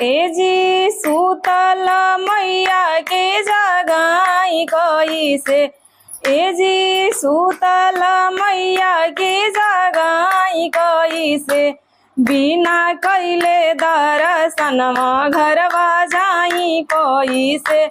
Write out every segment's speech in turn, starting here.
ए जी सूतल मैया के जगाई कैसे। ए जी सूतल मैया के जगाई कैसे। बिना कैले दर्शनमा घरवा जाई कैसे।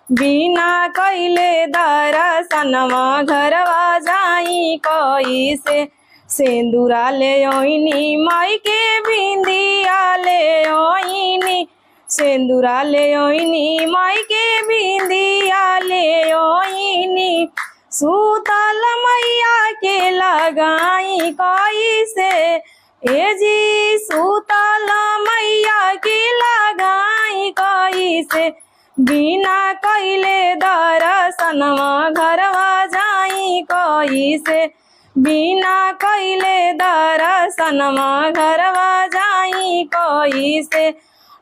बिना कैले दर्शनमा घरवा जाई कैसे। सेंदूरा ले ओइनी माई के बिंदिया ले ओइनी। सेंदूरा ले ओइनी माई के बिंदिया ले ओइनी। सूतल मैया के लगाई कैसे। ए जी सूतल मैया के लगाई कैसे। बिना कैले दर्शनमा घरवा जाई कैसे। बिना कैले दर्शनमा घरवा जाई कैसे।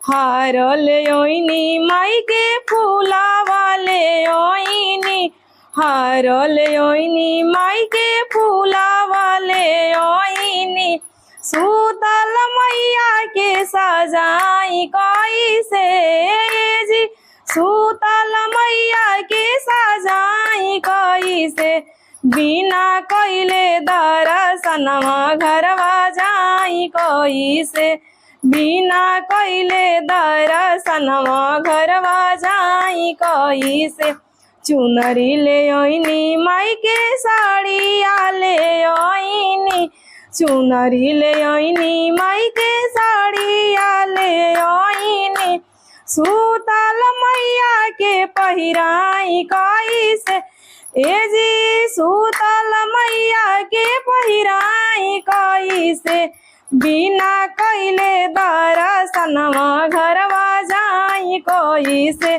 हार ले ओइनी माई के फूलावा ले ओइनी। हार ले ओइनी माई के फूलावा ले ओइनी। सूतल मैया के सजाई कैसे। जी सूतल मैया के सजाई कैसे। बिना कैले दर्शनमा घरवा जाई कैसे। बिना कैले दर्शनमा घरवा जाई कैसे। चुनरी ले ओइनी माई के साड़िया ले ओइनी। चुनरी ले ओइनी माई के साड़िया ले ओइनी। सूतल मैया के पहिराई कैसे। ए जी सूतल मैया के पहिराई कैसे। बिना कैले दर्शनमा घरवा जाई कैसे।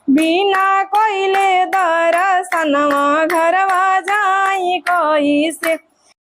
बिना कैले दर्शनमा घरवा जाई कैसे।